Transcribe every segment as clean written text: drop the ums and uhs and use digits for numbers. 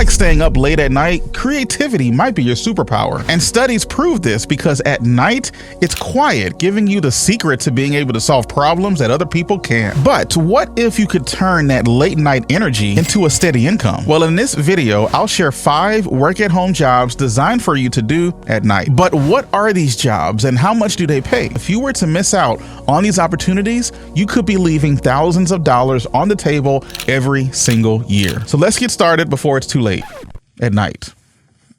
like staying up late at night, creativity might be your superpower. And studies prove this because at night, it's quiet, giving you the secret to being able to solve problems that other people can't. But what if you could turn that late night energy into a steady income? Well, in this video, I'll share 5 work-at-home jobs designed for you to do at night. But what are these jobs and how much do they pay? If you were to miss out on these opportunities, you could be leaving thousands of dollars on the table every single year. So let's get started before it's too late at night.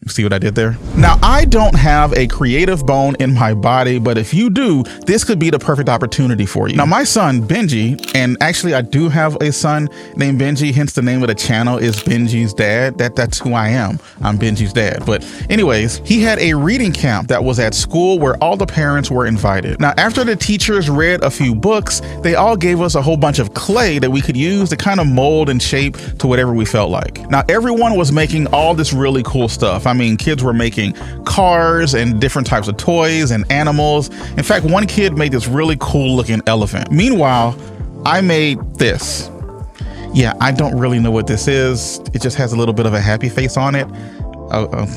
See what I did there? Now, I don't have a creative bone in my body, but if you do, this could be the perfect opportunity for you. Now, my son, Benji, and actually I do have a son named Benji, hence the name of the channel is Benji's Dad. That's who I am. I'm Benji's dad. But anyways, he had a reading camp that was at school where all the parents were invited. Now, after the teachers read a few books, they all gave us a whole bunch of clay that we could use to kind of mold and shape to whatever we felt like. Now, everyone was making all this really cool stuff. I mean, kids were making cars and different types of toys and animals. In fact, one kid made this really cool looking elephant. Meanwhile, I made this. Yeah, I don't really know what this is. It just has a little bit of a happy face on it.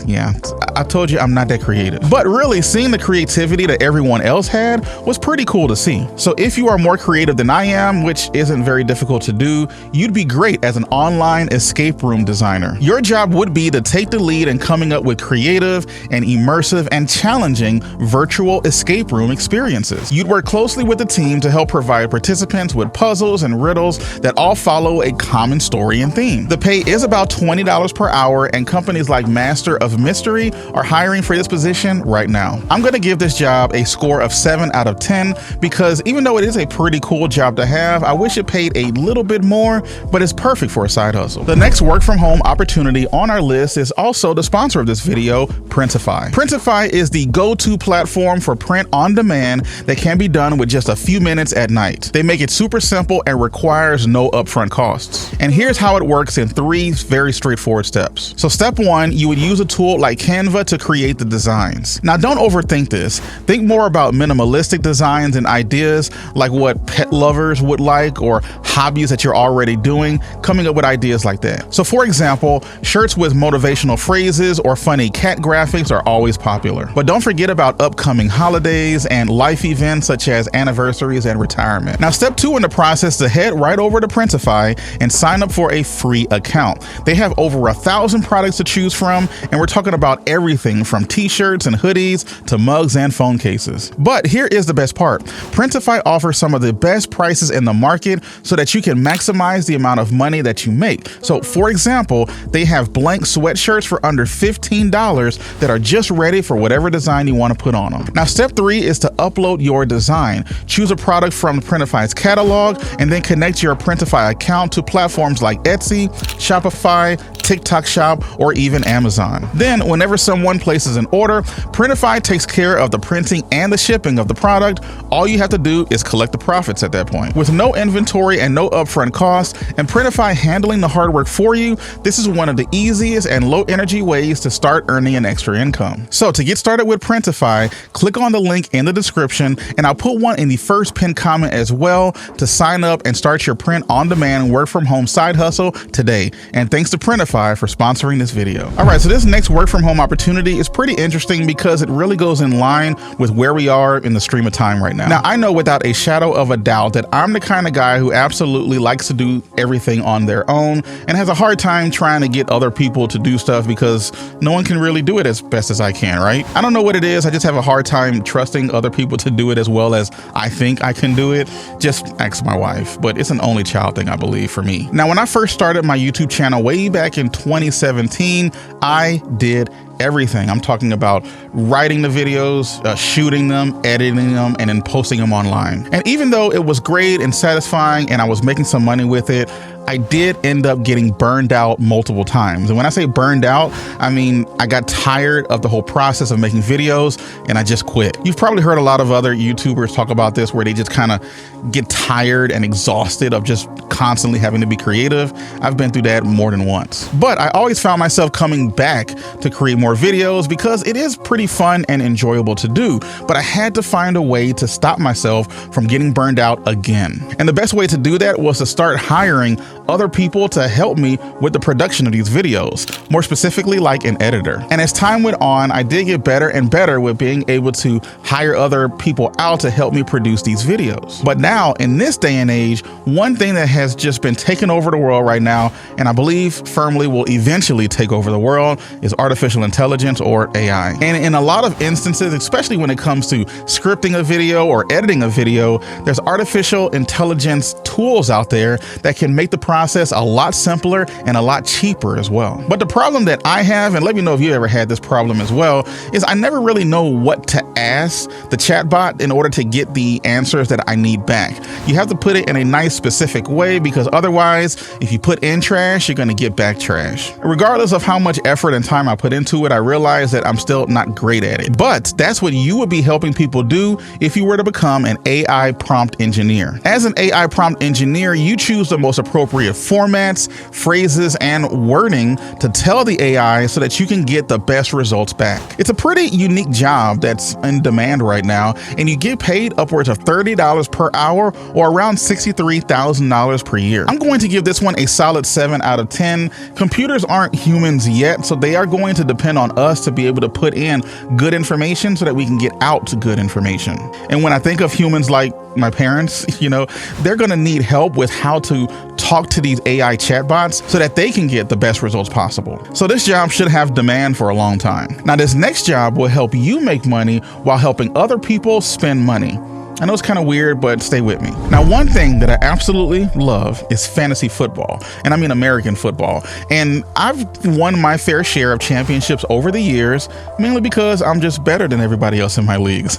Yeah, I told you I'm not that creative. But really, seeing the creativity that everyone else had was pretty cool to see. So if you are more creative than I am, which isn't very difficult to do, you'd be great as an online escape room designer. Your job would be to take the lead in coming up with creative and immersive and challenging virtual escape room experiences. You'd work closely with the team to help provide participants with puzzles and riddles that all follow a common story and theme. The pay is about $20 per hour, and companies like Master of Mystery are hiring for this position right now. I'm going to give this job a score of 7 out of 10 because even though it is a pretty cool job to have, I wish it paid a little bit more, but it's perfect for a side hustle. The next work from home opportunity on our list is also the sponsor of this video, Printify. Printify is the go-to platform for print on demand that can be done with just a few minutes at night. They make it super simple and requires no upfront costs. And here's how it works in 3 very straightforward steps. So step 1, you would use a tool like Canva to create the designs. Now, don't overthink this. Think more about minimalistic designs and ideas like what pet lovers would like or hobbies that you're already doing, coming up with ideas like that. So for example, shirts with motivational phrases or funny cat graphics are always popular. But don't forget about upcoming holidays and life events such as anniversaries and retirement. Now, step 2 in the process is to head right over to Printify and sign up for a free account. They have over 1,000 products to choose from, and we're talking about everything from t-shirts and hoodies to mugs and phone cases. But here is the best part. Printify offers some of the best prices in the market so that you can maximize the amount of money that you make. So for example, they have blank sweatshirts for under $15 that are just ready for whatever design you want to put on them. Now, step 3 is to upload your design. Choose a product from Printify's catalog and then connect your Printify account to platforms like Etsy, Shopify, TikTok Shop, or even Amazon. Then whenever someone places an order, Printify takes care of the printing and the shipping of the product. All you have to do is collect the profits at that point. With no inventory and no upfront costs, and Printify handling the hard work for you, this is one of the easiest and low energy ways to start earning an extra income. So to get started with Printify, click on the link in the description, and I'll put one in the first pinned comment as well to sign up and start your print on demand work from home side hustle today. And thanks to Printify for sponsoring this video. All right, so this next work from home opportunity is pretty interesting because it really goes in line with where we are in the stream of time right now. Now, I know without a shadow of a doubt that I'm the kind of guy who absolutely likes to do everything on their own and has a hard time trying to get other people to do stuff because no one can really do it as best as I can, right? I don't know what it is. I just have a hard time trusting other people to do it as well as I think I can do it. Just ask my wife, but it's an only child thing, I believe, for me. Now, when I first started my YouTube channel way back in 2017, I did everything. I'm talking about writing the videos, shooting them, editing them, and then posting them online. And even though it was great and satisfying and I was making some money with it, I did end up getting burned out multiple times. And when I say burned out, I mean, I got tired of the whole process of making videos and I just quit. You've probably heard a lot of other YouTubers talk about this where they just kind of get tired and exhausted of just constantly having to be creative. I've been through that more than once. But I always found myself coming back to create more videos because it is pretty fun and enjoyable to do. But I had to find a way to stop myself from getting burned out again. And the best way to do that was to start hiring other people to help me with the production of these videos, more specifically like an editor. And as time went on, I did get better and better with being able to hire other people out to help me produce these videos. But now, in this day and age, one thing that has just been taking over the world right now, and I believe firmly will eventually take over the world, is artificial intelligence, or AI. And in a lot of instances, especially when it comes to scripting a video or editing a video, there's artificial intelligence tools out there that can make the process a lot simpler and a lot cheaper as well. But the problem that I have, and let me know if you ever had this problem as well, is I never really know what to ask the chatbot in order to get the answers that I need back. You have to put it in a nice specific way, because otherwise, if you put in trash, you're going to get back trash. Regardless of how much effort and time I put into it, I realize that I'm still not great at it. But that's what you would be helping people do if you were to become an AI prompt engineer. As an AI prompt engineer, you choose the most appropriate formats, phrases, and wording to tell the AI so that you can get the best results back. It's a pretty unique job that's in demand right now, and you get paid upwards of $30 per hour, or around $63,000 per year. I'm going to give this one a solid 7 out of 10. Computers aren't humans yet, so they are going to depend on us to be able to put in good information so that we can get out good information. And when I think of humans like my parents, they're going to need help with how to talk to these AI chatbots so that they can get the best results possible. So this job should have demand for a long time. Now, this next job will help you make money while helping other people spend money. I know it's kind of weird, but stay with me. Now, one thing that I absolutely love is fantasy football, and I mean American football. And I've won my fair share of championships over the years, mainly because I'm just better than everybody else in my leagues.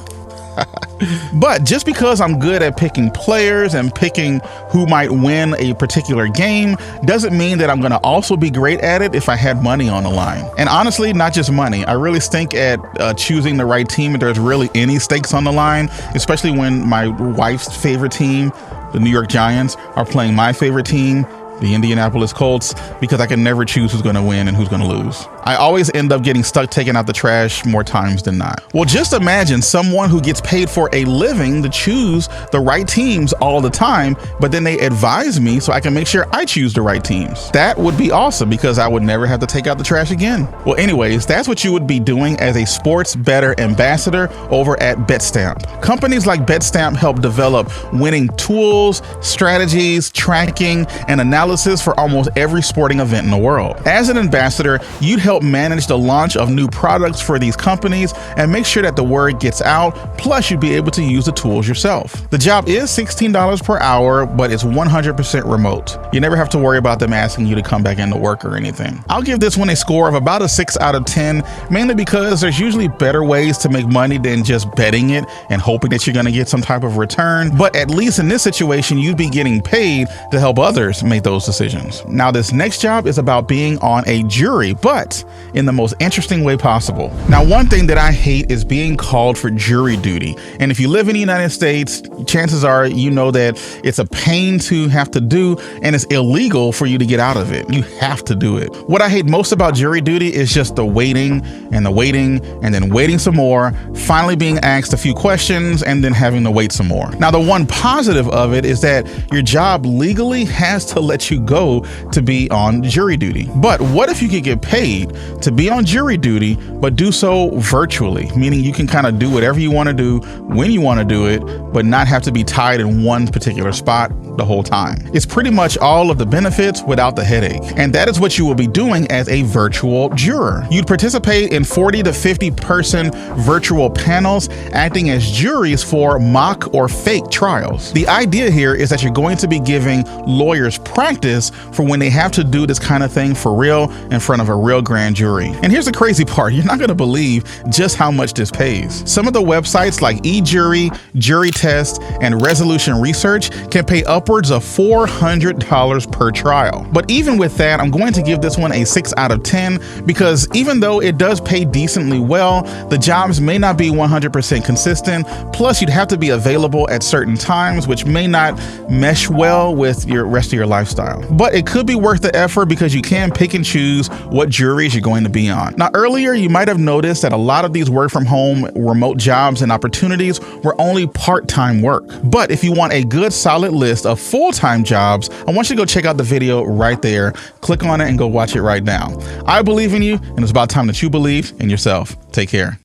But just because I'm good at picking players and picking who might win a particular game doesn't mean that I'm going to also be great at it if I had money on the line. And honestly, not just money. I really stink at choosing the right team if there's really any stakes on the line, especially when my wife's favorite team, the New York Giants, are playing my favorite team, the Indianapolis Colts, because I can never choose who's going to win and who's going to lose. I always end up getting stuck taking out the trash more times than not. Well, just imagine someone who gets paid for a living to choose the right teams all the time, but then they advise me so I can make sure I choose the right teams. That would be awesome, because I would never have to take out the trash again. Well, anyways, that's what you would be doing as a sports bettor ambassador over at BetStamp. Companies like BetStamp help develop winning tools, strategies, tracking, and analysis for almost every sporting event in the world. As an ambassador, you'd help manage the launch of new products for these companies and make sure that the word gets out, plus you'd be able to use the tools yourself. The job is $16 per hour, but it's 100% remote. You never have to worry about them asking you to come back into work or anything. I'll give this one a score of about a 6 out of 10, mainly because there's usually better ways to make money than just betting it and hoping that you're going to get some type of return. But at least in this situation, you'd be getting paid to help others make those decisions. Now, this next job is about being on a jury, but in the most interesting way possible. Now, one thing that I hate is being called for jury duty. And if you live in the United States, chances are you know that it's a pain to have to do, and it's illegal for you to get out of it. You have to do it. What I hate most about jury duty is just the waiting and then waiting some more, finally being asked a few questions, and then having to wait some more. Now, the one positive of it is that your job legally has to let you go to be on jury duty. But what if you could get paid to be on jury duty, but do so virtually, meaning you can kind of do whatever you want to do when you want to do it, but not have to be tied in one particular spot the whole time. It's pretty much all of the benefits without the headache. And that is what you will be doing as a virtual juror. You'd participate in 40 to 50 person virtual panels, acting as juries for mock or fake trials. The idea here is that you're going to be giving lawyers practice for when they have to do this kind of thing for real in front of a real grand jury. And here's the crazy part. You're not going to believe just how much this pays. Some of the websites like eJury, Jury Test, and Resolution Research can pay upwards of $400 per trial. But even with that, I'm going to give this one a 6 out of 10, because even though it does pay decently well, the jobs may not be 100% consistent. Plus, you'd have to be available at certain times, which may not mesh well with your rest of your lifestyle. But it could be worth the effort, because you can pick and choose what juries you're going to be on. Now, earlier, you might have noticed that a lot of these work from home remote jobs and opportunities were only part-time work. But if you want a good solid list of of full-time jobs, I want you to go check out the video right there. Click on it and go watch it right now. I believe in you, and it's about time that you believe in yourself. Take care.